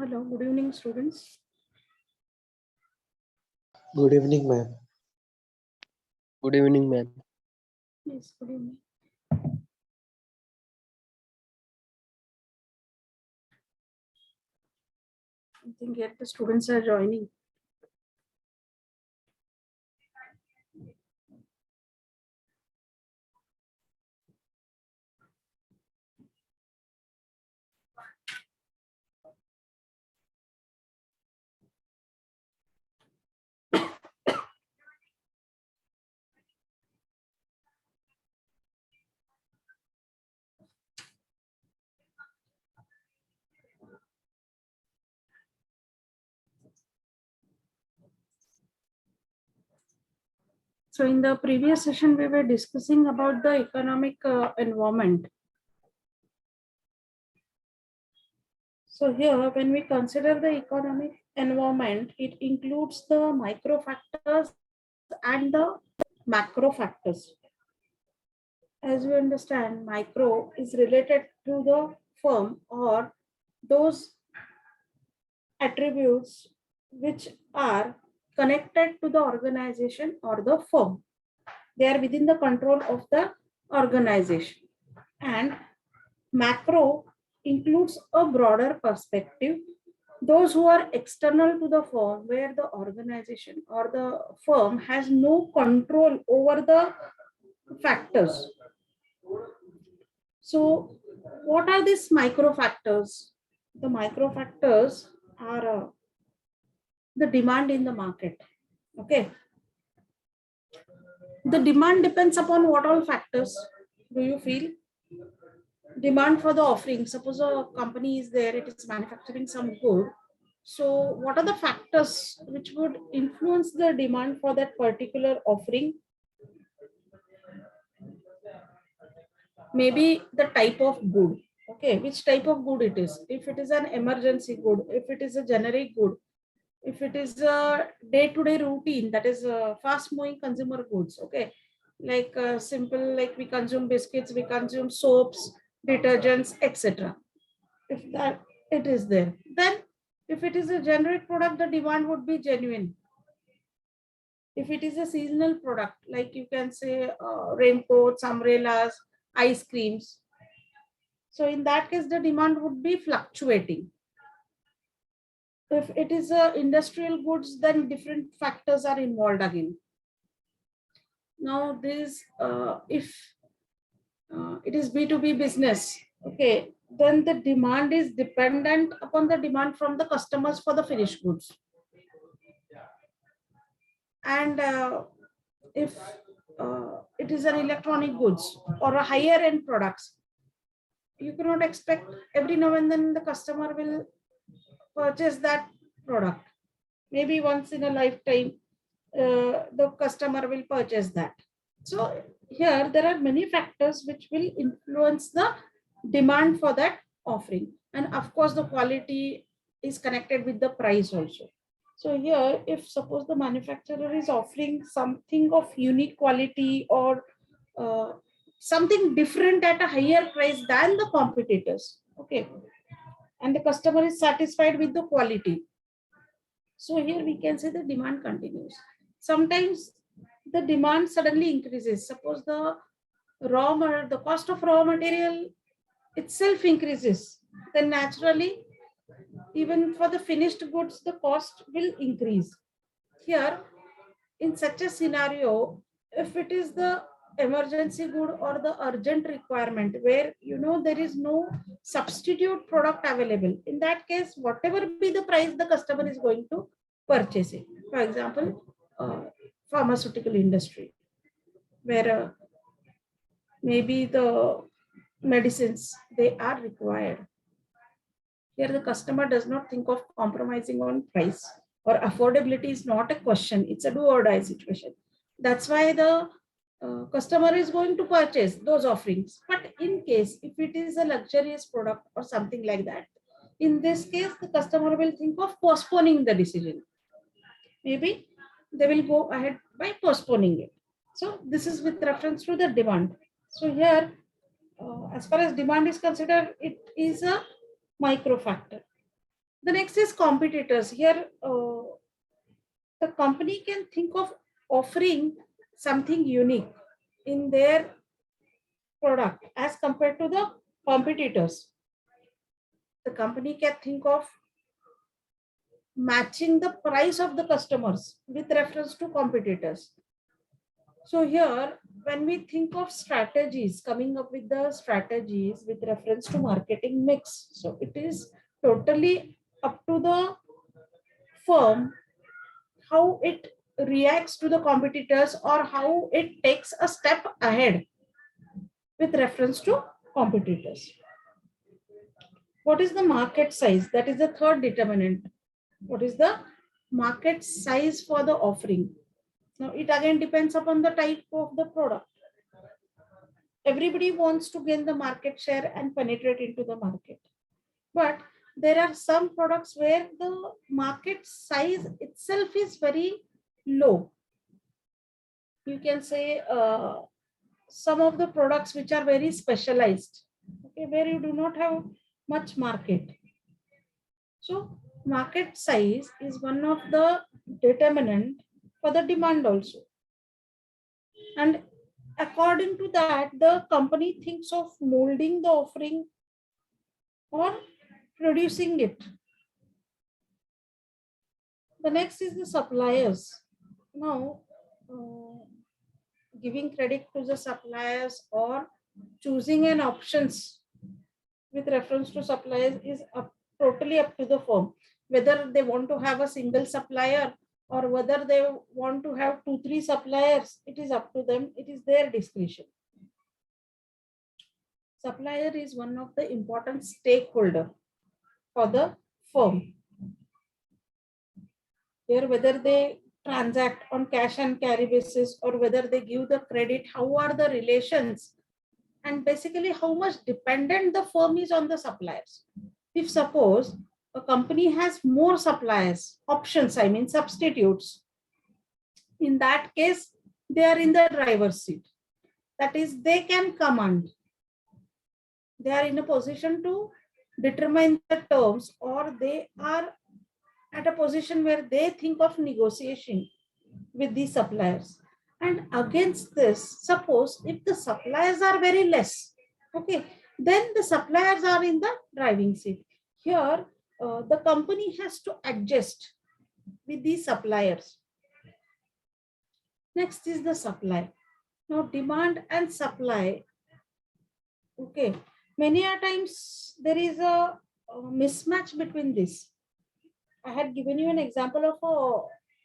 Hello, good evening, students. Good evening, ma'am. Good evening, ma'am. Yes, good evening. I think yet the students are joining. So in the previous session, we were discussing about the economic environment. So here, when we consider the economic environment, it includes the micro factors and the macro factors. As we understand, micro is related to the firm or those attributes which are connected to the organization or the firm. They are within the control of the organization. And macro includes a broader perspective. Those who are external to the firm, where the organization or the firm has no control over the factors. So, what are these micro factors? The micro factors are the demand in the market. Okay. The demand depends upon what all factors do you feel? Demand for the offering. Suppose a company is there, it is manufacturing some good. So what are the factors which would influence the demand for that particular offering? Maybe the type of good. Okay, which type of good it is? If it is an emergency good, if it is a generic good, if it is a day-to-day routine, that is fast-moving consumer goods. Okay, like simple, like we consume biscuits, we consume soaps, detergents, etc. If that it is there, then if it is a generic product, the demand would be genuine. If it is a seasonal product, like you can say raincoats, umbrellas, ice creams, so in that case the demand would be fluctuating. If it is a industrial goods, then different factors are involved again. Now this if it is B2B business, okay, then the demand is dependent upon the demand from the customers for the finished goods. And if it is an electronic goods or a higher end products, you cannot expect every now and then the customer will purchase that product. Maybe once in a lifetime, the customer will purchase that. So here there are many factors which will influence the demand for that offering. And of course, the quality is connected with the price also. So here, if suppose the manufacturer is offering something of unique quality or something different at a higher price than the competitors, okay, and the customer is satisfied with the quality, so here we can say the demand continues. Sometimes the demand suddenly increases. Suppose the the cost of raw material itself increases, then naturally, even for the finished goods, the cost will increase. Here, in such a scenario, if it is the emergency good or the urgent requirement where there is no substitute product available, in that case, whatever be the price, the customer is going to purchase it. For example, pharmaceutical industry, where maybe the medicines they are required. Here the customer does not think of compromising on price, or affordability is not a question, it's a do or die situation. That's why the customer is going to purchase those offerings. But in case if it is a luxurious product or something like that, in this case the customer will think of postponing the decision. Maybe they will go ahead by postponing it. So this is with reference to the demand. So here, as far as demand is considered, it is a micro factor. The next is competitors. Here, the company can think of offering something unique in their product as compared to the competitors. The company can think of matching the price of the customers with reference to competitors. So here, when we think of strategies, coming up with the strategies with reference to marketing mix, so it is totally up to the firm how it reacts to the competitors or how it takes a step ahead with reference to competitors. What is the market size? That is the third determinant. What is the market size for the offering? Now, it again depends upon the type of the product. Everybody wants to gain the market share and penetrate into the market. But there are some products where the market size itself is very low. You can say some of the products which are very specialized, okay, where you do not have much market. So market size is one of the determinant for the demand also. And according to that, the company thinks of molding the offering or producing it. The next is the suppliers. Now, giving credit to the suppliers or choosing an options with reference to suppliers is totally up to the firm. Whether they want to have a single supplier or whether they want to have 2-3 suppliers, it is up to them. It is their discretion. Supplier is one of the important stakeholder for the firm. Here, whether they transact on cash and carry basis or whether they give the credit, how are the relations, and basically how much dependent the firm is on the suppliers. If suppose a company has more suppliers, options, I mean substitutes, in that case, they are in the driver's seat. That is, they can command. They are in a position to determine the terms, or they are at a position where they think of negotiation with the suppliers. And against this, suppose if the suppliers are very less, okay, then the suppliers are in the driving seat. Here, the company has to adjust with the suppliers. Next is the supply. Now, demand and supply. Okay, many a times there is a mismatch between this. I had given you an example of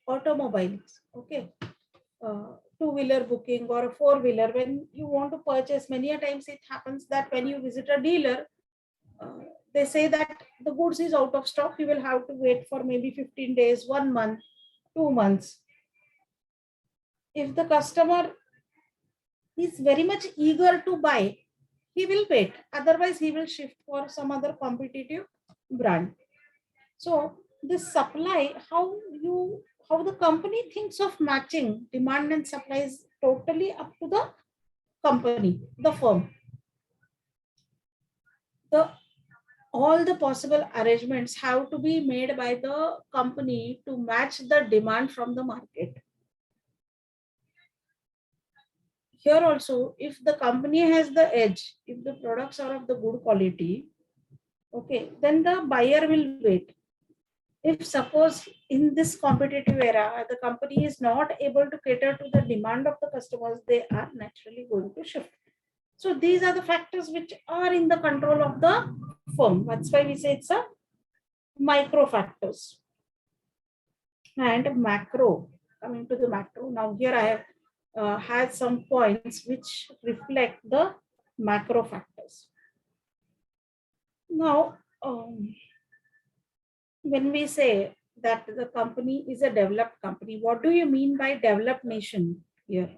automobiles. Okay, two-wheeler booking or a four-wheeler. When you want to purchase, many a times it happens that when you visit a dealer, they say that the goods is out of stock. You will have to wait for maybe 15 days, 1 month, 2 months. If the customer is very much eager to buy, he will wait. Otherwise, he will shift for some other competitive brand. So this supply, how the company thinks of matching demand and supply is totally up to the company, the firm. All the possible arrangements have to be made by the company to match the demand from the market. Here also, if the company has the edge, if the products are of the good quality, okay, then the buyer will wait. If suppose in this competitive era, the company is not able to cater to the demand of the customers, they are naturally going to shift. So these are the factors which are in the control of the firm. That's why we say it's a micro factors. And macro, coming to the macro. Now here I have had some points which reflect the macro factors. Now, when we say that the company is a developed company, what do you mean by developed nation here?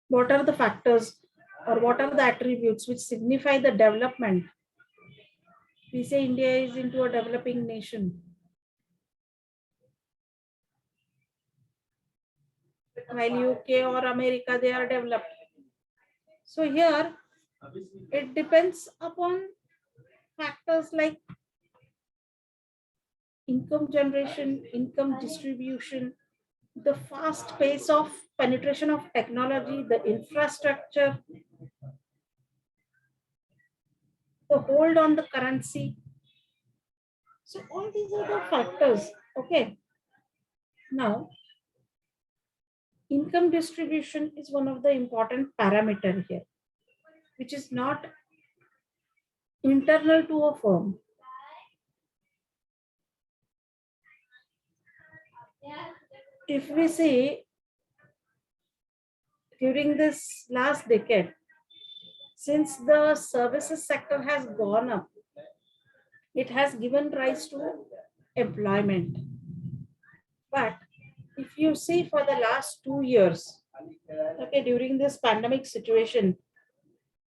What are the factors or what are the attributes which signify the development? We say India is into a developing nation. While UK or America, they are developed. So here, it depends upon factors like income generation, income distribution, the fast pace of penetration of technology, the infrastructure, the hold on the currency. So all these are the factors. Okay. Now, income distribution is one of the important parameter here, which is not internal to a firm. If we see during this last decade, since the services sector has gone up, it has given rise to employment. But if you see for the last 2 years, okay, during this pandemic situation,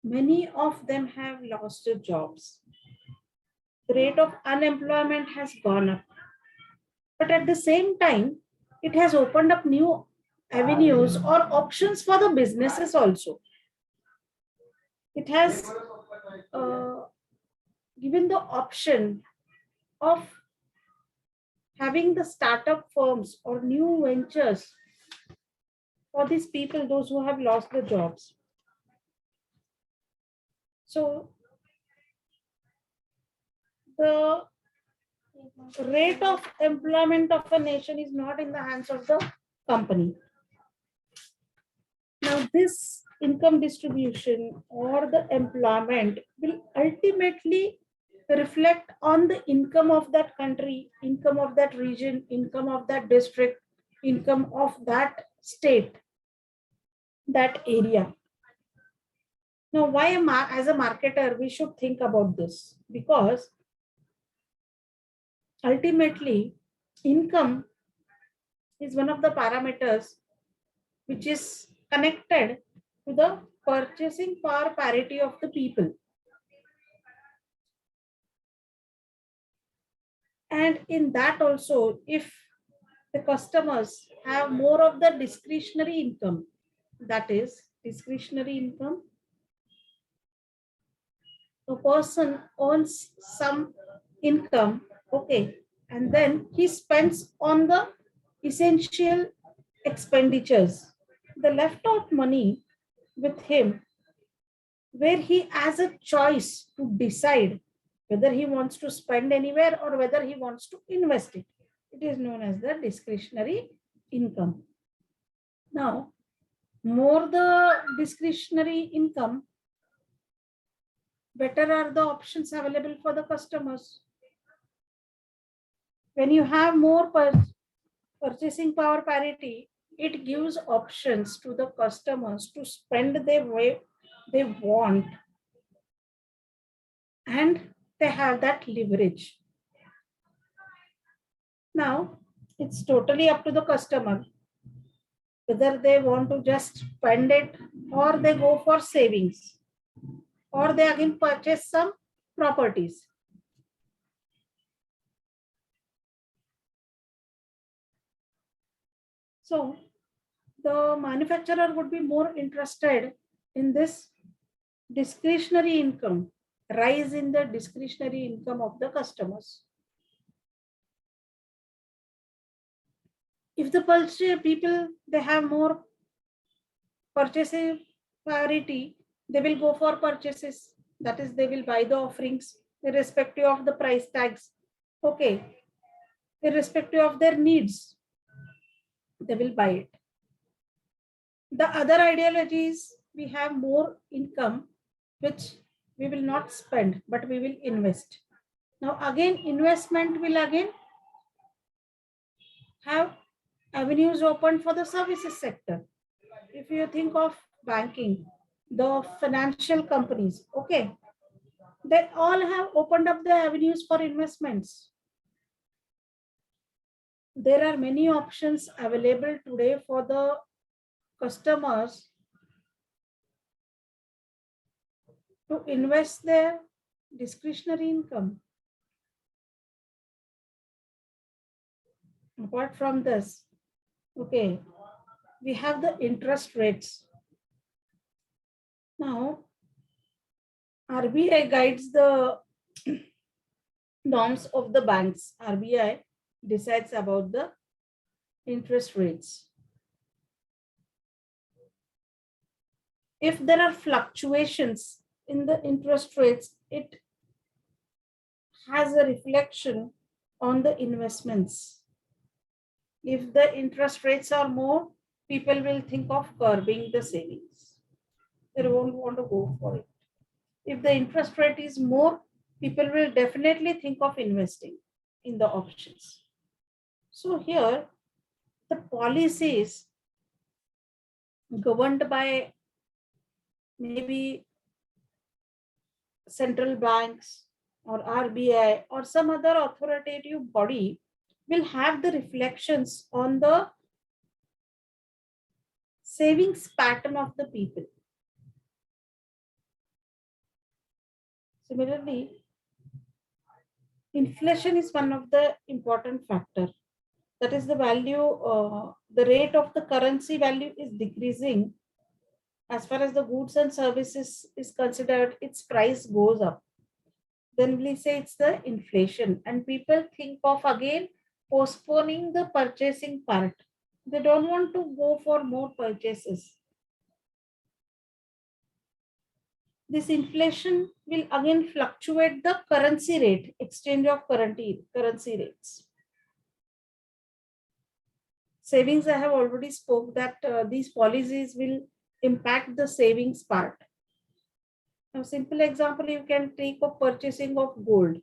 many of them have lost their jobs. The rate of unemployment has gone up. But at the same time, it has opened up new avenues or options for the businesses also. It has given the option of having the startup firms or new ventures for these people, those who have lost their jobs. So the rate of employment of a nation is not in the hands of the company. Now, this income distribution or the employment will ultimately reflect on the income of that country, income of that region, income of that district, income of that state, that area. Now, why as a marketer, we should think about this? Because ultimately, income is one of the parameters which is connected to the purchasing power parity of the people. And in that also, if the customers have more of the discretionary income, that is discretionary income, a person earns some income, okay, and then he spends on the essential expenditures. The left out money with him, where he has a choice to decide whether he wants to spend anywhere or whether he wants to invest it. It is known as the discretionary income. Now, more the discretionary income, better are the options available for the customers. When you have more purchasing power parity, it gives options to the customers to spend the way they want, and they have that leverage. Now, it's totally up to the customer whether they want to just spend it or they go for savings or they again purchase some properties. So the manufacturer would be more interested in this discretionary income, rise in the discretionary income of the customers. If the people, they have more purchasing priority, they will go for purchases. That is, they will buy the offerings irrespective of the price tags. Okay, irrespective of their needs, they will buy it. The other ideologies, we have more income, which we will not spend, but we will invest. Now again, investment will again have avenues open for the services sector. If you think of banking, the financial companies, okay, they all have opened up the avenues for investments. There are many options available today for the customers to invest their discretionary income. Apart from this, okay, we have the interest rates. Now, RBI guides the norms of the banks. RBI decides about the interest rates. If there are fluctuations in the interest rates, it has a reflection on the investments. If the interest rates are more, people will think of curbing the savings. They won't want to go for it. If the interest rate is more, people will definitely think of investing in the options. So here, the policies governed by maybe central banks or RBI or some other authoritative body will have the reflections on the savings pattern of the people. Similarly, inflation is one of the important factor. That is the value, the rate of the currency value is decreasing. As far as the goods and services is considered, its price goes up. Then we say it's the inflation, and people think of again postponing the purchasing part. They don't want to go for more purchases. This inflation will again fluctuate the currency rate, exchange of currency rates. Savings, I have already spoke that these policies will impact the savings part. Now, simple example you can take of purchasing of gold.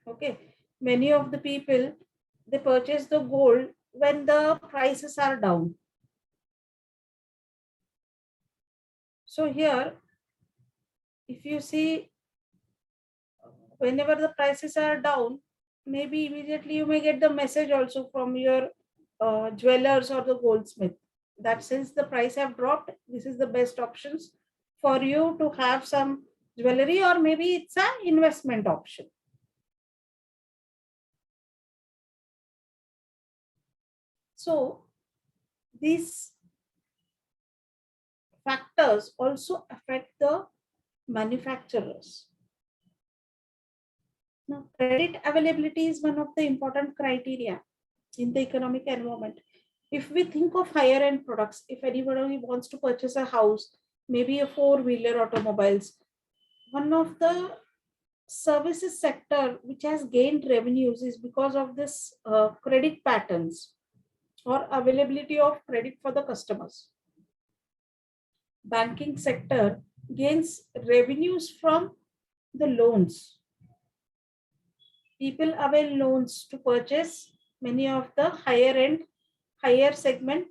Okay, many of the people, they purchase the gold when the prices are down. So here, if you see, whenever the prices are down, maybe immediately you may get the message also from your jewelers or the goldsmith that since the price have dropped, this is the best options for you to have some jewelry, or maybe it's an investment option. So these factors also affect the manufacturers. Now, credit availability is one of the important criteria in the economic environment. If we think of higher end products, if anybody wants to purchase a house, maybe a four-wheeler automobiles, one of the services sector which has gained revenues is because of this credit patterns or availability of credit for the customers. Banking sector gains revenues from the loans. People avail loans to purchase many of the higher end, higher segment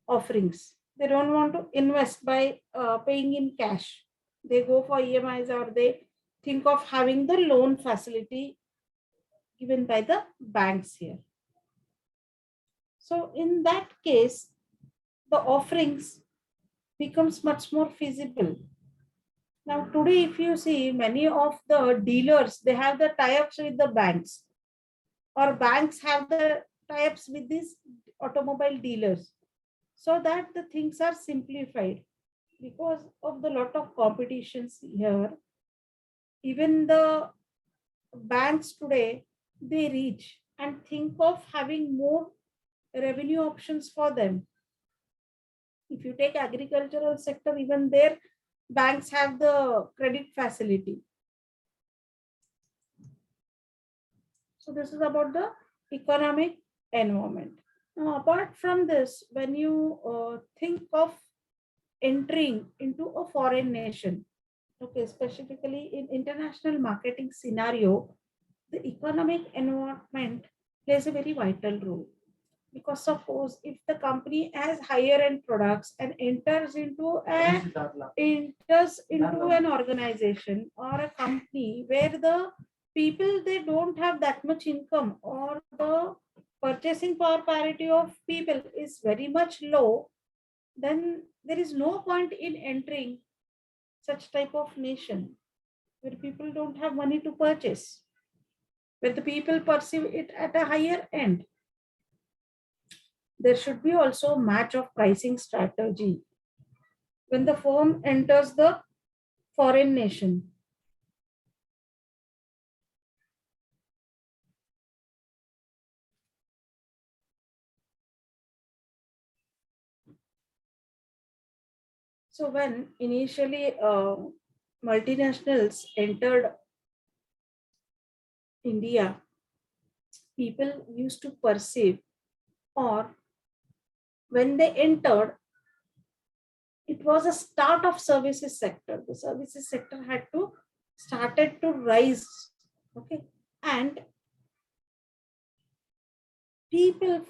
offerings. They don't want to invest by paying in cash. They go for EMIs, or they think of having the loan facility given by the banks here. So in that case, the offerings becomes much more feasible. Now today, if you see, many of the dealers, they have the tie-ups with the banks, or banks have the tie-ups with these automobile dealers, so that the things are simplified. Because of the lot of competitions here, even the banks today, they reach and think of having more revenue options for them. If you take agricultural sector, even there banks have the credit facility. So this is about the economic environment. Now, apart from this, when you think of entering into a foreign nation, okay, specifically in international marketing scenario, the economic environment plays a very vital role. Because suppose if the company has higher end products and enters into an organization or a company where the people, they don't have that much income, or the purchasing power parity of people is very much low, then there is no point in entering such type of nation where people don't have money to purchase, where the people perceive it at a higher end. There should be also match of pricing strategy when the firm enters the foreign nation. So when initially multinationals entered India, people used to perceive, or when they entered, it was a start of services sector. The services sector had to started to rise. Okay. And people,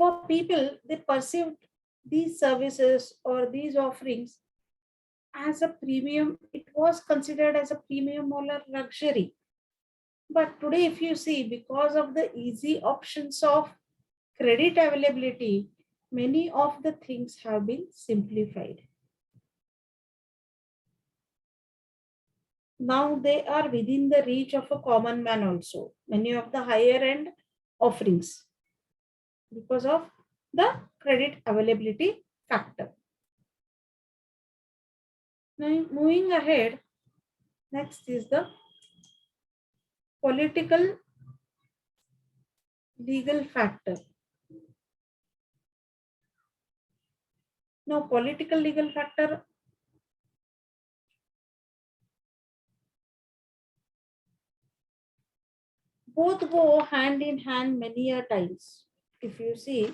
they perceived these services or these offerings as a premium. It was considered as a premium or a luxury. But today, if you see, because of the easy options of credit availability, many of the things have been simplified. Now they are within the reach of a common man also, many of the higher end offerings, because of the credit availability factor. Now moving ahead, next is the political legal factor. Now political legal factor, both go hand in hand many a times. If you see,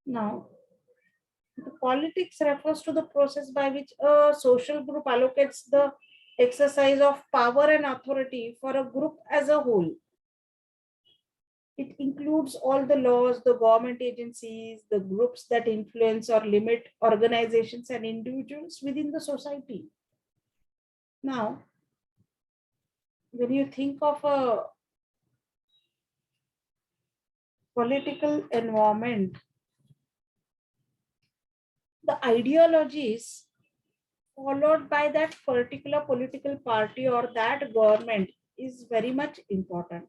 now the politics refers to the process by which a social group allocates the exercise of power and authority for a group as a whole. It includes all the laws, the government agencies, the groups that influence or limit organizations and individuals within the society. Now, when you think of a political environment, the ideologies followed by that particular political party or that government is very much important,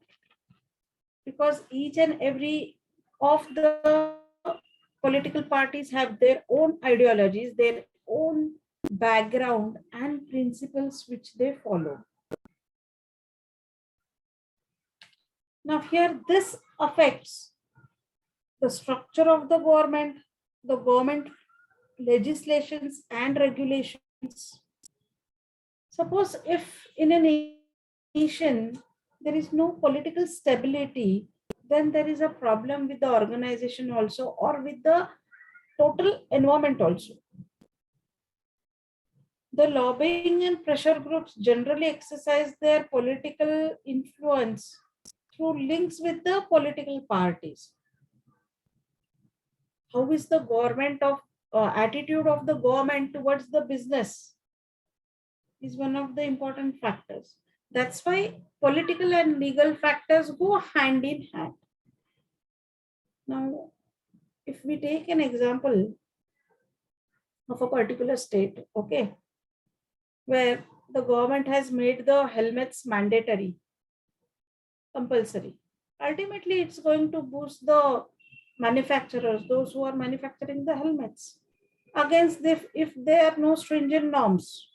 because each and every of the political parties have their own ideologies, their own background and principles which they follow. Now here this affects the structure of the government legislations and regulations. Suppose if in a nation there is no political stability, then there is a problem with the organization also, or with the total environment also. The lobbying and pressure groups generally exercise their political influence through links with the political parties. How is the government of attitude of the government towards the business is one of the important factors. That's why political and legal factors go hand in hand. Now, if we take an example of a particular state, okay, where the government has made the helmets mandatory, compulsory, ultimately it's going to boost the manufacturers, those who are manufacturing the helmets, against if there are no stringent norms.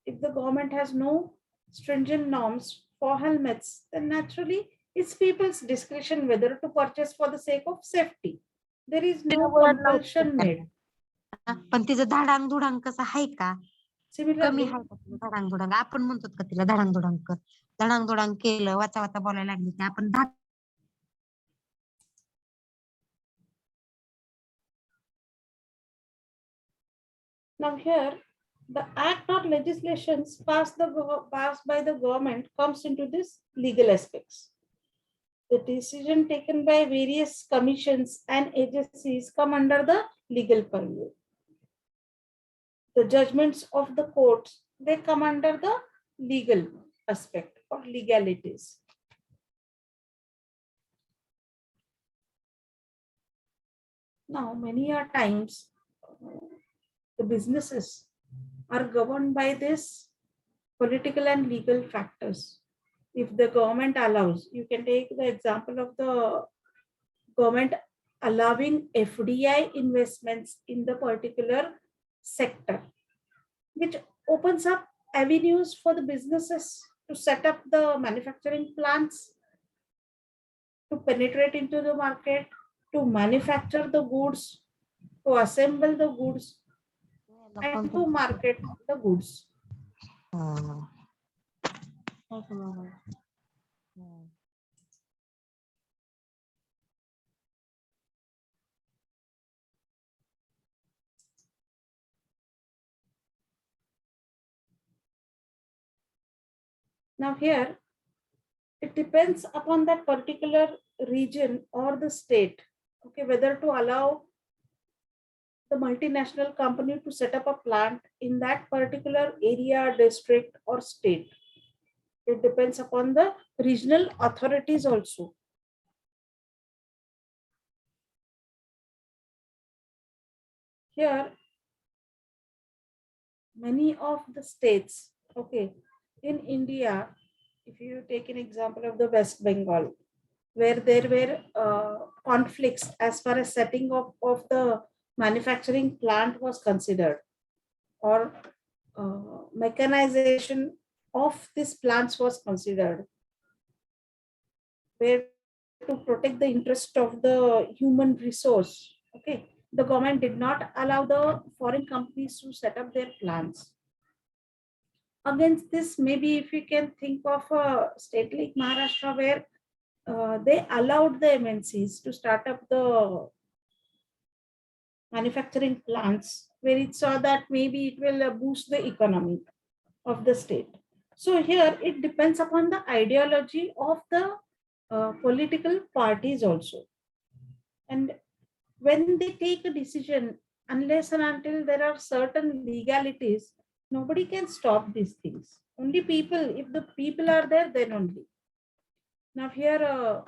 If the government has no stringent norms for helmets, then naturally it's people's discretion whether to purchase for the sake of safety. There is no compulsion made. पण तिचं धाडांग धुडांग कसं आहे का? कमी Similarly, आहे का तिचं धाडांग धुडांग? आपण म्हणतो का तिला धाडांग धुडांग कर, धाडांग धुडांग केलं, वाचा वाचा बोलायला लागली की आपण now here the act or legislations passed by the government comes into this legal aspects. The decision taken by various commissions and agencies come under the legal purview. The judgments of the courts, they come under the legal aspect or legalities. Now, many a times, the businesses are governed by this political and legal factors. If the government allows, you can take the example of the government allowing FDI investments in the particular sector, which opens up avenues for the businesses to set up the manufacturing plants, to penetrate into the market, to manufacture the goods, to assemble the goods, and to market the goods. Now here, it depends upon that particular region or the state, okay, whether to allow the multinational company to set up a plant in that particular area, district, or state. It depends upon the regional authorities also. Here, many of the states, okay, in India, if you take an example of the West Bengal, where there were conflicts as far as setting up of the manufacturing plant was considered, or mechanization of these plants was considered, where to protect the interest of the human resource. Okay, the government did not allow the foreign companies to set up their plants. Against this, maybe if you can think of a state like Maharashtra, where they allowed the MNCs to start up the manufacturing plants, where it saw that maybe it will boost the economy of the state. So here it depends upon the ideology of the political parties also. And when they take a decision, unless and until there are certain legalities, nobody can stop these things. Only people, if the people are there, then only. Now here,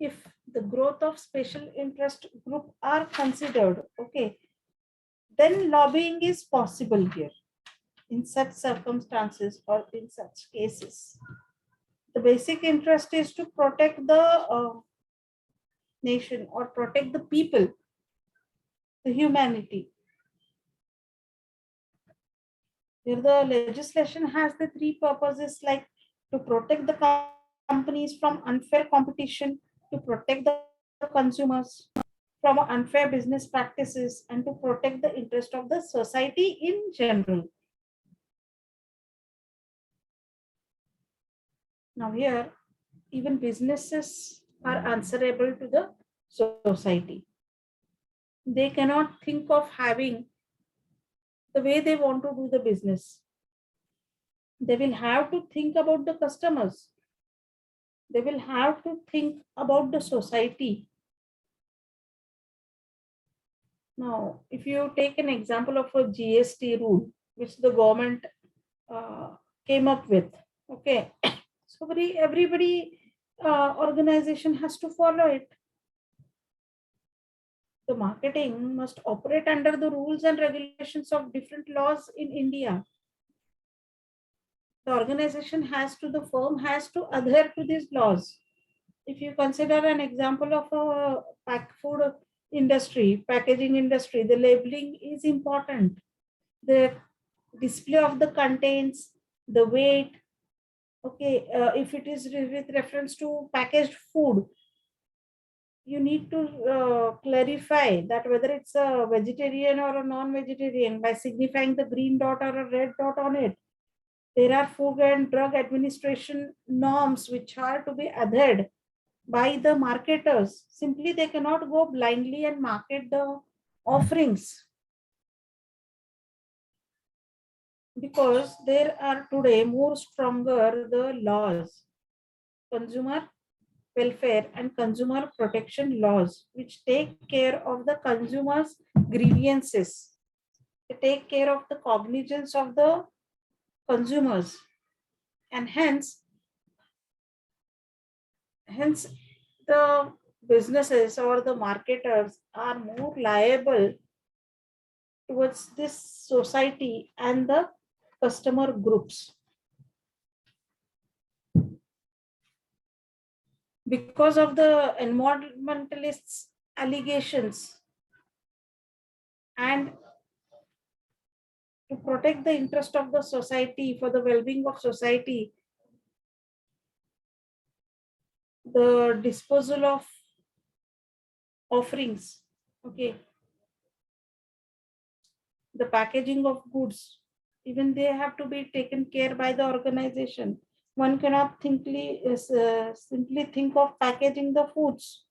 if the growth of special interest group are considered, okay, then lobbying is possible here in such circumstances or in such cases. The basic interest is to protect the nation or protect the people, the humanity. Here the legislation has the three purposes, like to protect the companies from unfair competition, to protect the consumers from unfair business practices, and to protect the interest of the society in general. Now here, even businesses are answerable to the society. They cannot think of having the way they want to do the business. They will have to think about the customers. They will have to think about the society. Now, if you take an example of a GST rule, which the government came up with, okay, so everybody organization has to follow it. The marketing must operate under the rules and regulations of different laws in India. The organization the firm has to adhere to these laws. If you consider an example of a food industry, packaging industry, the labeling is important. The display of the contents, the weight, okay, if it is with reference to packaged food, you need to clarify that whether it's a vegetarian or a non-vegetarian by signifying the green dot or a red dot on it. There are Food and Drug Administration norms which are to be adhered by the marketers. Simply they cannot go blindly and market the offerings, because there are today more stronger the laws, consumer welfare and consumer protection laws, which take care of the consumers' grievances. They take care of the cognizance of the consumers, and hence the businesses or the marketers are more liable towards this society and the customer groups. Because of the environmentalists' allegations and to protect the interest of the society, for the well-being of society, the disposal of offerings, okay, the packaging of goods, even they have to be taken care by the organization. One cannot simply think of packaging the foods.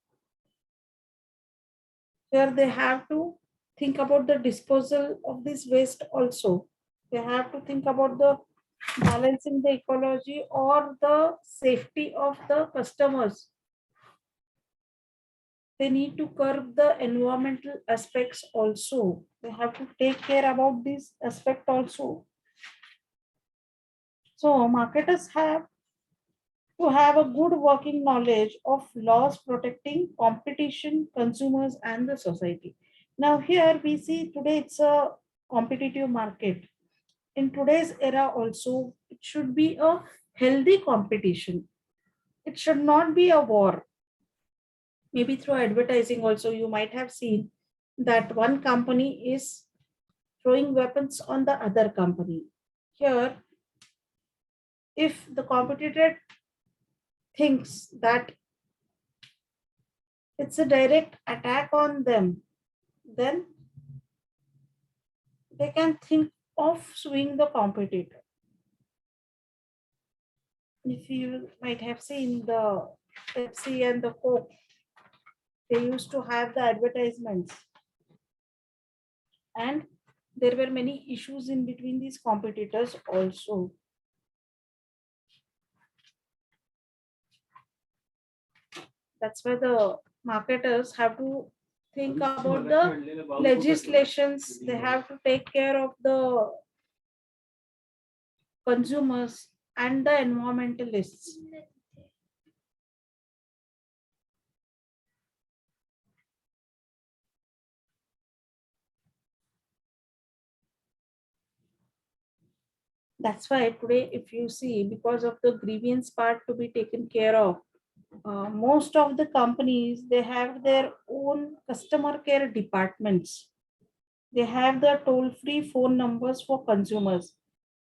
Here they have to think about the disposal of this waste also. They have to think about the balancing the ecology or the safety of the customers. They need to curb the environmental aspects also. They have to take care about this aspect also. So marketers have to have a good working knowledge of laws protecting competition, consumers, and the society. Now here we see today it's a competitive market. In today's era also, it should be a healthy competition. It should not be a war. Maybe through advertising also, you might have seen that one company is throwing weapons on the other company. Here, if the competitor thinks that it's a direct attack on them, then they can think of suing the competitor. If you might have seen the Pepsi and the Coke, they used to have the advertisements, and there were many issues in between these competitors also. That's why the marketers have to think about the legislations. They have to take care of the consumers and the environmentalists. That's why today, if you see, because of the grievance part to be taken care of, most of the companies, they have their own customer care departments. They have the toll-free phone numbers for consumers.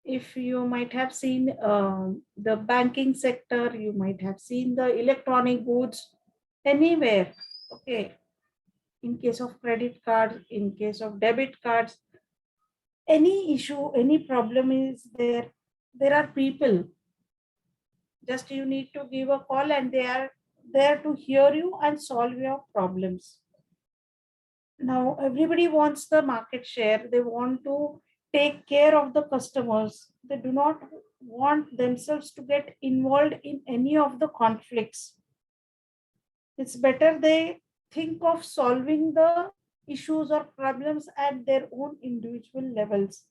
If you might have seen the banking sector, you might have seen the electronic goods, anywhere. Okay. In case of credit cards, in case of debit cards, any issue, any problem is there, there are people. Just you need to give a call and they are there to hear you and solve your problems. Now everybody wants the market share. They want to take care of the customers. They do not want themselves to get involved in any of the conflicts. It's better they think of solving the issues or problems at their own individual levels.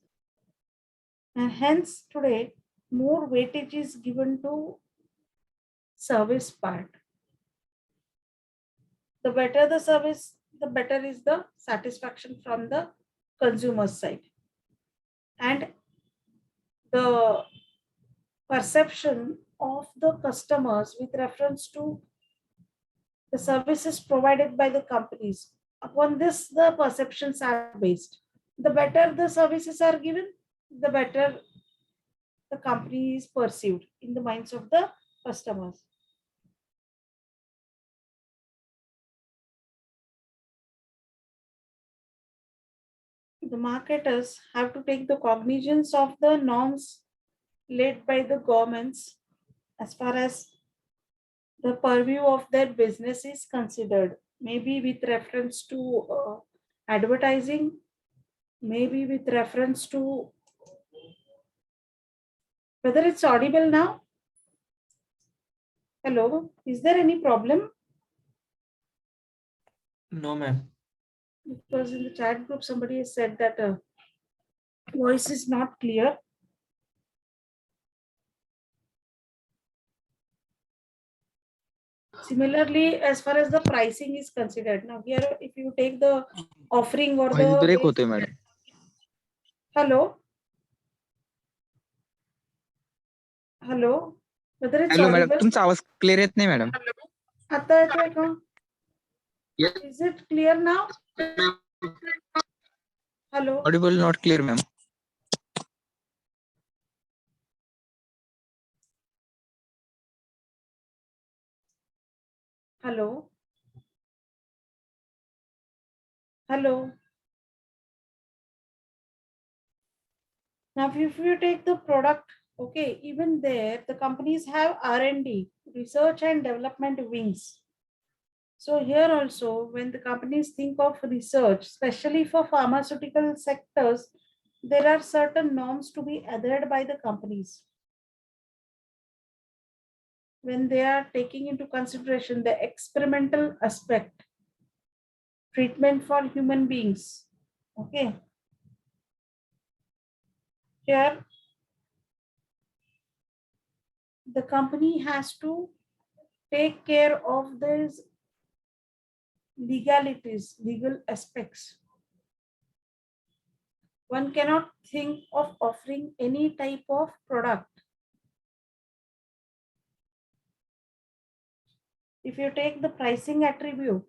And hence today more weightage is given to service part. The better the service, the better is the satisfaction from the consumer side. And the perception of the customers with reference to the services provided by the companies. Upon this, the perceptions are based. The better the services are given, the better the company is perceived in the minds of the customers. The marketers have to take the cognizance of the norms laid by the governments as far as the purview of their business is considered, maybe with reference to advertising, maybe with reference to whether it's audible now. Hello, is there any problem? No, ma'am. Because in the chat group, somebody has said that voice is not clear. Similarly, as far as the pricing is considered, now here, if you take the offering or Voice break the होतोय madam. hello, hello, whether it's hello madam, audible. तुमचा आवाज clear येत नाही madam. आता येतोय का? Is it clear now? Hello. Audible not clear ma'am. Hello. Hello. Now, if you take the product, okay, even there, the companies have R&D, research and development wings. So here also, when the companies think of research, especially for pharmaceutical sectors, there are certain norms to be adhered by the companies. When they are taking into consideration the experimental aspect, treatment for human beings, okay. Here, the company has to take care of these legalities, legal aspects. One cannot think of offering any type of product. If you take the pricing attribute,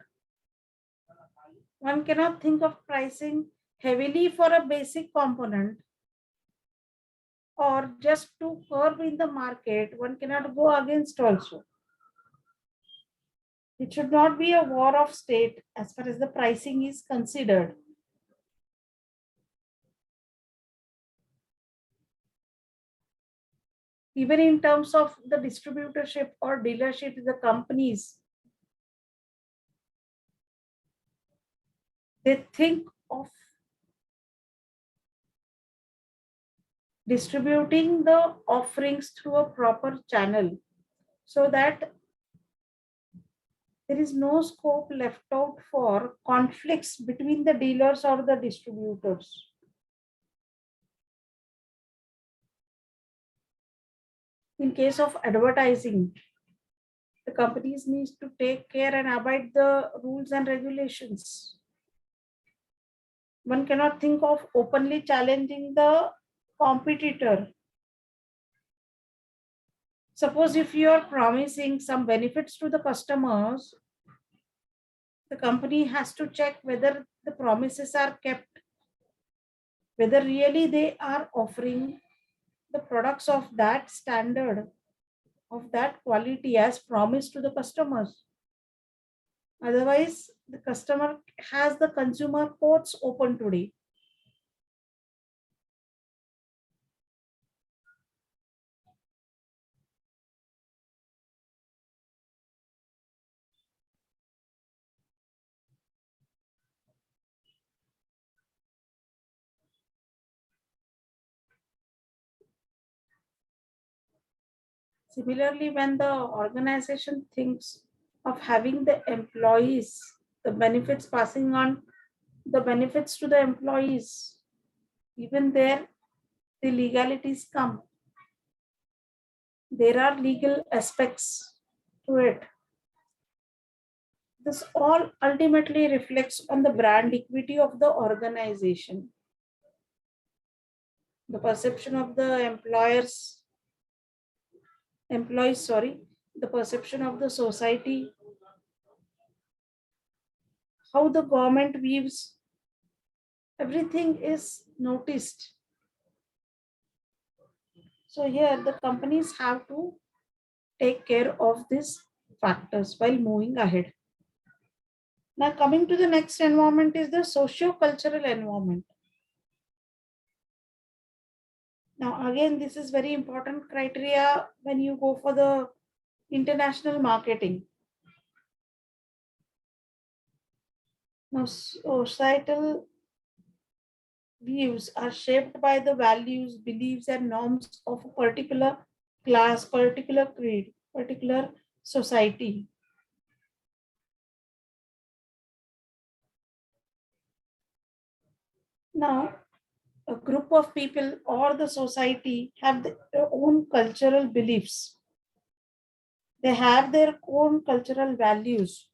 one cannot think of pricing heavily for a basic component or just to curb in the market. One cannot go against also. It should not be a war of state as far as the pricing is considered. Even in terms of the distributorship or dealership, the companies, they think of distributing the offerings through a proper channel so that there is no scope left out for conflicts between the dealers or the distributors. In case of advertising, the companies need to take care and abide the rules and regulations. One cannot think of openly challenging the competitor. Suppose if you are promising some benefits to the customers, the company has to check whether the promises are kept, whether really they are offering the products of that standard, of that quality as promised to the customers. Otherwise, the customer has the consumer courts open today. Similarly, when the organization thinks of having the employees, the benefits passing on the benefits to the employees, even there, the legalities come. There are legal aspects to it. This all ultimately reflects on the brand equity of the organization. The perception of the employees, the perception of the society, how the government views, everything is noticed. So here the companies have to take care of these factors while moving ahead. Now coming to the next environment is the socio-cultural environment. Now again, this is very important criteria when you go for the international marketing. Now societal views are shaped by the values, beliefs and norms of a particular class, particular creed, particular society. Now, a group of people or the society have their own cultural beliefs. They have their own cultural values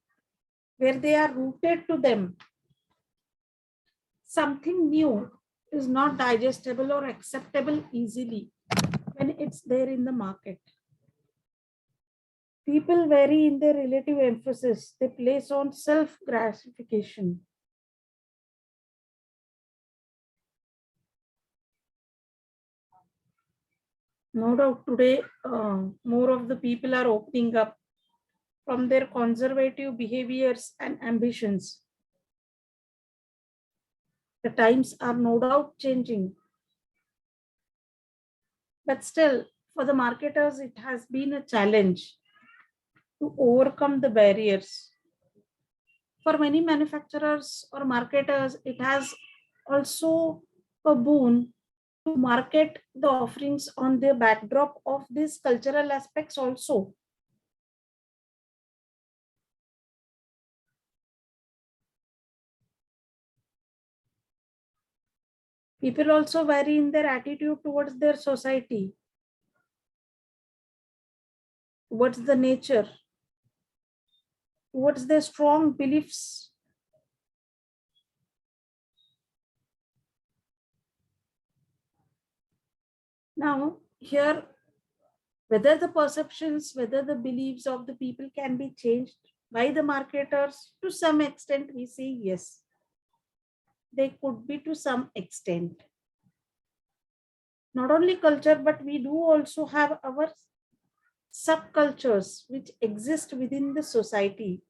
where they are rooted to them. Something new is not digestible or acceptable easily when it's there in the market. People vary in their relative emphasis they place on self-gratification. No doubt today, more of the people are opening up from their conservative behaviors and ambitions. The times are no doubt changing. But still, for the marketers, it has been a challenge to overcome the barriers. For many manufacturers or marketers, it has also a boon to market the offerings on the backdrop of these cultural aspects also. People also vary in their attitude towards their society, towards the nature, towards their strong beliefs. Now, here, whether the perceptions, whether the beliefs of the people can be changed by the marketers, to some extent, we say yes, they could be to some extent. Not only culture, but we do also have our subcultures which exist within the society.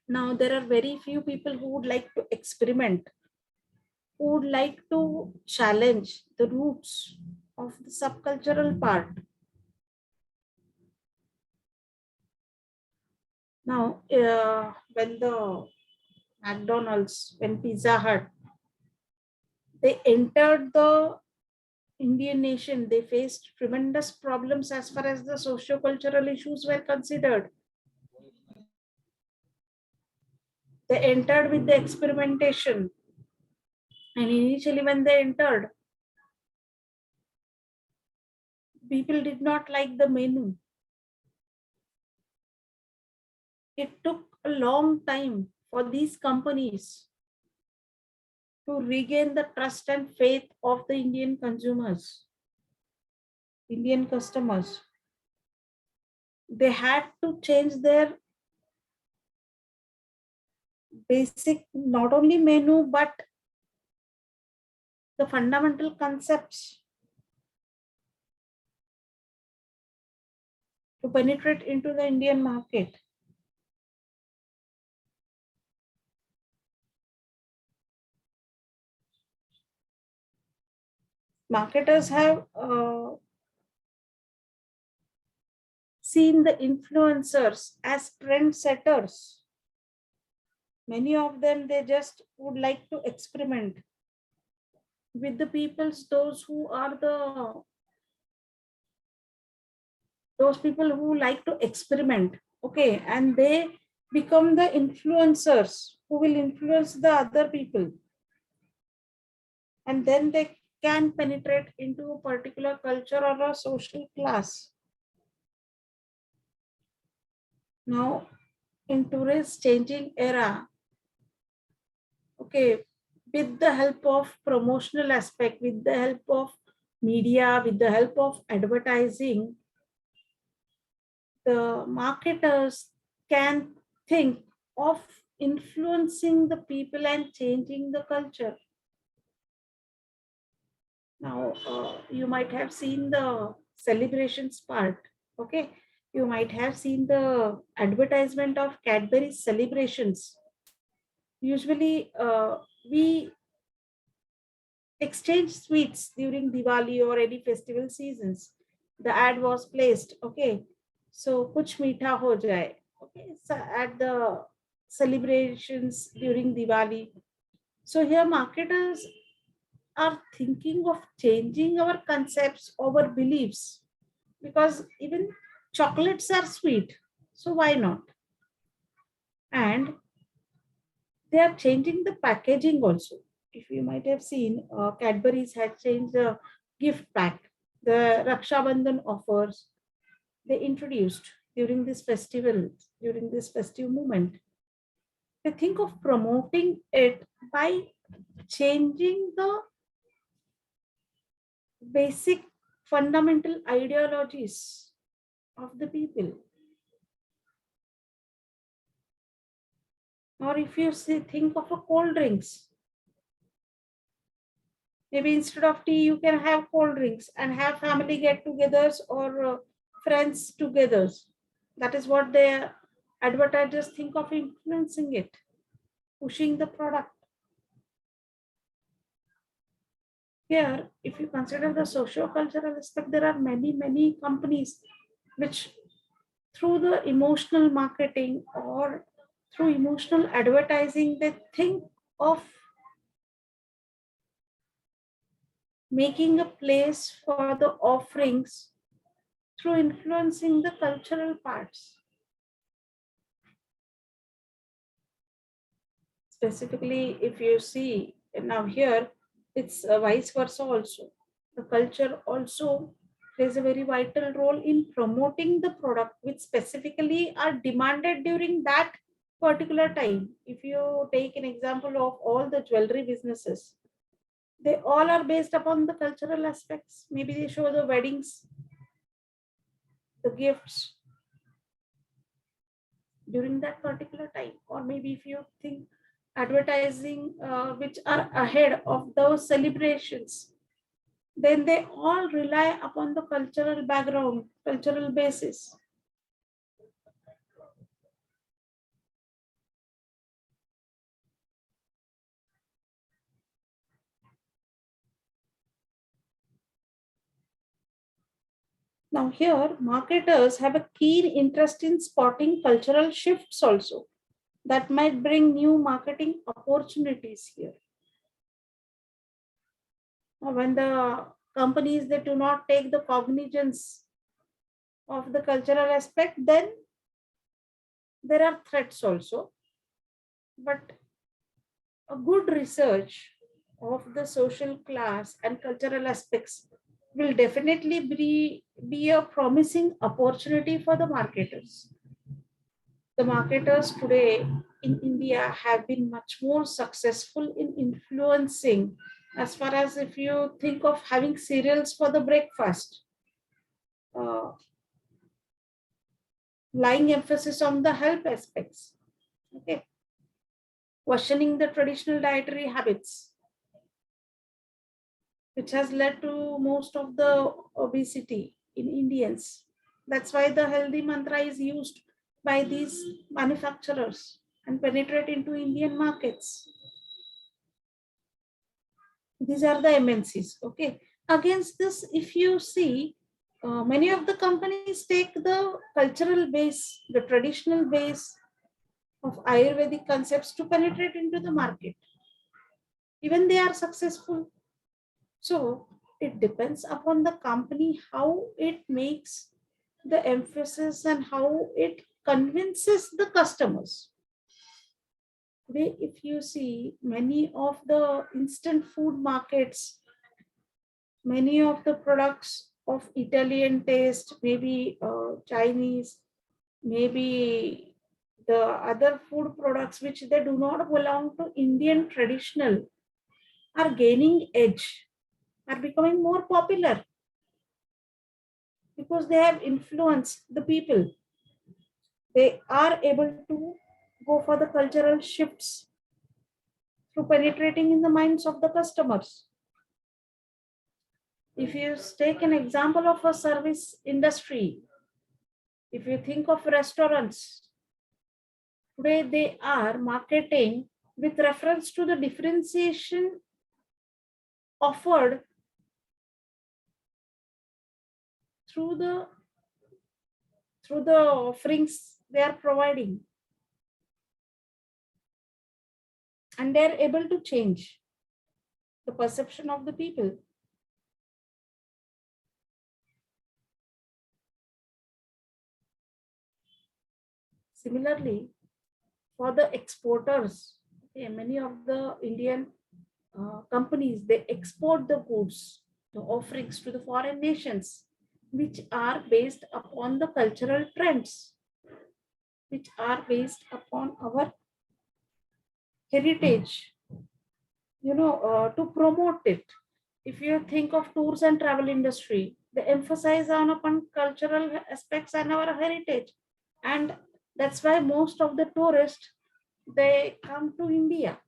Now, there are very few people who would like to experiment, who would like to challenge the roots of the subcultural part. Now, when the McDonald's, when Pizza Hut, they entered the Indian nation, they faced tremendous problems as far as the socio-cultural issues were considered. They entered with the experimentation. And initially when they entered, people did not like the menu. It took a long time for these companies to regain the trust and faith of the Indian consumers, Indian customers. They had to change their basic, not only menu, but the fundamental concepts to penetrate into the Indian market. Marketers have seen the influencers as trendsetters. Many of them, they just would like to experiment with the peoples, those people who like to experiment. Okay, and they become the influencers who will influence the other people. And then they can penetrate into a particular culture or a social class. Now, in today's changing era, okay, with the help of promotional aspect, with the help of media, with the help of advertising, the marketers can think of influencing the people and changing the culture. Now, you might have seen the celebrations part. Okay, you might have seen the advertisement of Cadbury Celebrations. Usually, we exchange sweets during Diwali or any festival seasons. The ad was placed. Okay, so kuch meetha ho jaye. Okay, so at the celebrations during Diwali. So here marketers are thinking of changing our concepts, our beliefs, because even chocolates are sweet. So why not? And they are changing the packaging also. If you might have seen, Cadbury's had changed the gift pack, the Raksha Bandhan offers they introduced during this festival, during this festive moment. They think of promoting it by changing the basic fundamental ideologies of the people. Or if you say, think of a cold drinks, Maybe instead of tea, you can have cold drinks and have family get-togethers or friends togethers. That is what the advertisers think of influencing it, pushing the product. Here, if you consider the socio-cultural aspect, there are many companies which through the emotional marketing or through emotional advertising, they think of making a place for the offerings through influencing the cultural parts. Specifically, if you see now here, it's vice versa also. The culture also plays a very vital role in promoting the product, which specifically are demanded during that particular time. If you take an example of all the jewelry businesses, they all are based upon the cultural aspects. Maybe they show the weddings, the gifts during that particular time. Or maybe if you think advertising which are ahead of those celebrations, then they all rely upon the cultural background, cultural basis. Now here, marketers have a keen interest in spotting cultural shifts also that might bring new marketing opportunities here. When the companies, they do not take the cognizance of the cultural aspect, then there are threats also. But a good research of the social class and cultural aspects will definitely be a promising opportunity for the marketers. The marketers today in India have been much more successful in influencing, as far as if you think of having cereals for the breakfast, uh, lying emphasis on the health aspects, okay, questioning the traditional dietary habits, which has led to most of the obesity in Indians. That's why the healthy mantra is used by these manufacturers and penetrate into Indian markets. These are the MNCs. Okay. Against this, if you see, many of the companies take the cultural base, the traditional base of Ayurvedic concepts to penetrate into the market. Even they are successful. So it depends upon the company how it makes the emphasis and how it convinces the customers. Today, if you see many of the instant food markets, many of the products of Italian taste, maybe Chinese, maybe the other food products which they do not belong to Indian traditional are gaining edge, are becoming more popular because they have influenced the people. They are able to go for the cultural shifts through penetrating in the minds of the customers. If you take an example of a service industry, if you think of restaurants, today they are marketing with reference to the differentiation offered through the offerings they are providing, and they are able to change the perception of the people. Similarly, for the exporters, okay, many of the Indian companies, they export the goods, the offerings to the foreign nations, which are based upon the cultural trends, which are based upon our heritage, to promote it. If you think of tours and travel industry, they emphasize on upon cultural aspects and our heritage. And that's why most of the tourists, they come to India.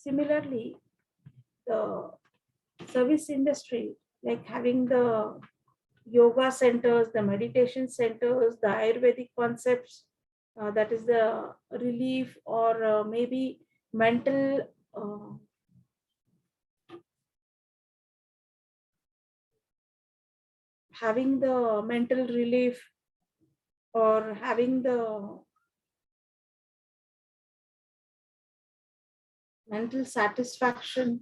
Similarly, the service industry, like having the yoga centers, the meditation centers, the Ayurvedic concepts, that is the relief or maybe mental having the mental relief or having the mental satisfaction.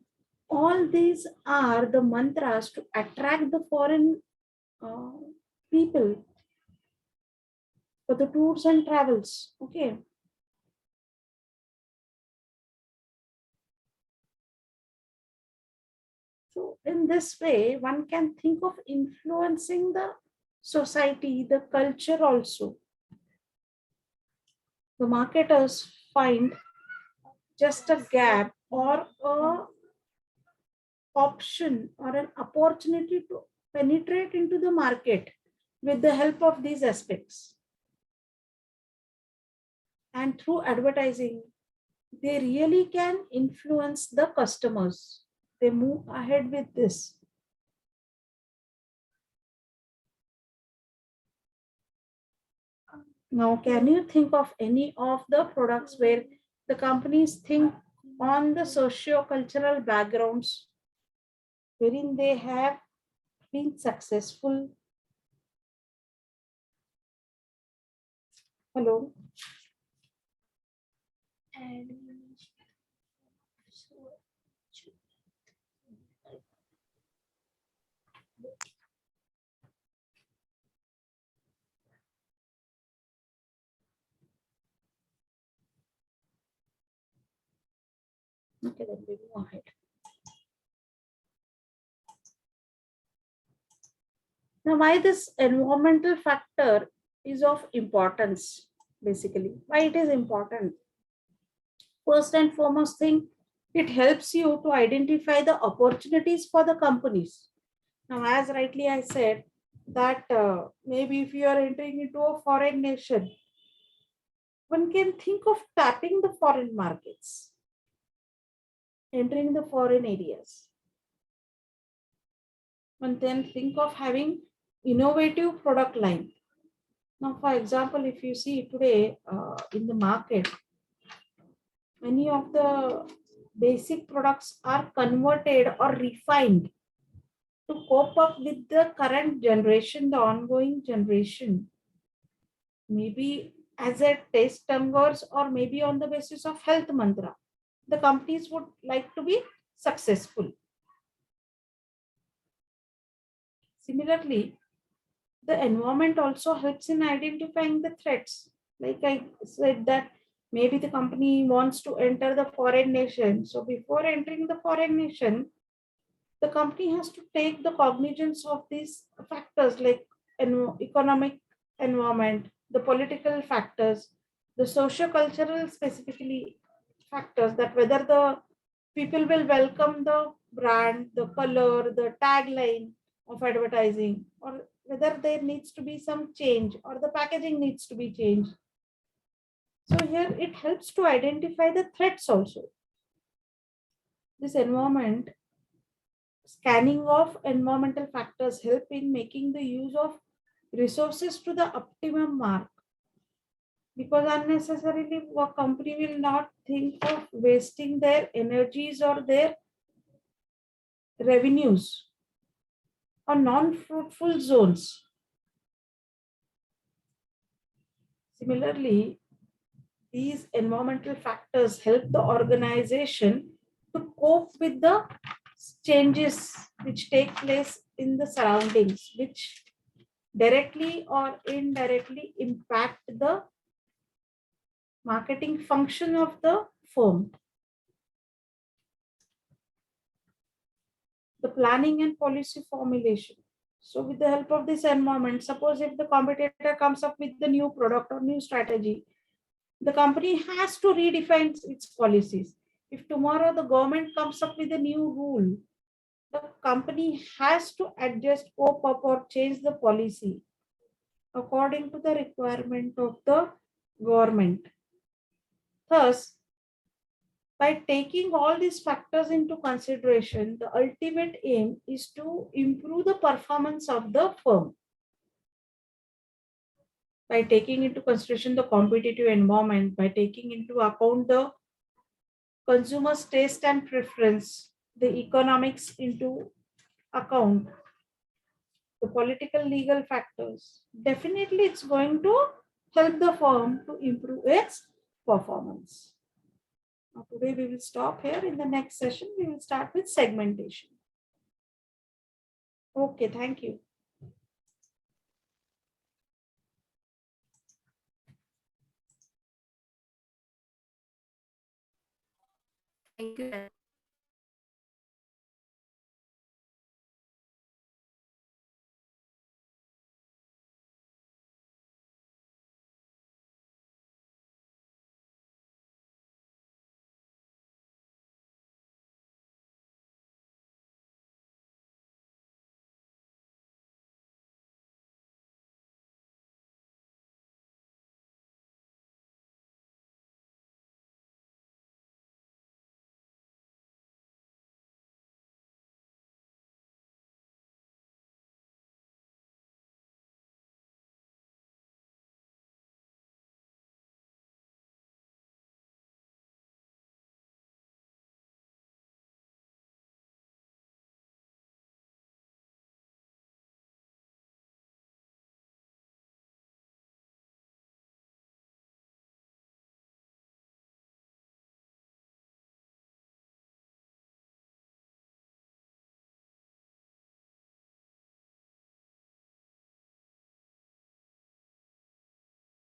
All these are the mantras to attract the foreign uh, people for the tours and travels. Okay. So in this way, one can think of influencing the society, the culture also. The marketers find just a gap or a option or an opportunity to penetrate into the market with the help of these aspects. And through advertising, they really can influence the customers. They move ahead with this. Now, can you think of any of the products where the companies think on the socio-cultural backgrounds wherein they have been successful? Hello? Okay, then we go ahead. Now, why this environmental factor is of importance, basically? Why it is important? First and foremost thing, it helps you to identify the opportunities for the companies. Now, as rightly I said, that maybe if you are entering into a foreign nation, one can think of tapping the foreign markets, entering the foreign areas. One can think of having innovative product line. Now, for example, if you see today in the market, many of the basic products are converted or refined to cope up with the current generation, the ongoing generation. Maybe as a taste converse or maybe on the basis of health mantra. The companies would like to be successful. Similarly, the environment also helps in identifying the threats. Like I said that maybe the company wants to enter the foreign nation. So before entering the foreign nation, the company has to take the cognizance of these factors like economic environment, the political factors, the socio-cultural specifically factors, that whether the people will welcome the brand, the color, the tagline of advertising, or whether there needs to be some change or the packaging needs to be changed. So here it helps to identify the threats also. This environment, scanning of environmental factors help in making the use of resources to the optimum mark, because unnecessarily a company will not think of wasting their energies or their revenues on non-fruitful zones. Similarly, these environmental factors help the organization to cope with the changes which take place in the surroundings, which directly or indirectly impact the marketing function of the firm. The planning and policy formulation. So with the help of this environment, suppose if the competitor comes up with the new product or new strategy, the company has to redefine its policies. If tomorrow the government comes up with a new rule, the company has to adjust, cope up, or change the policy according to the requirement of the government. Thus, By taking all these factors into consideration, the ultimate aim is to improve the performance of the firm. By taking into consideration the competitive environment, by taking into account the consumer's taste and preference, the economics into account, the political legal factors, definitely it's going to help the firm to improve its performance. Now, today we will stop here. In the next session, we will start with segmentation. Okay, thank you. Thank you.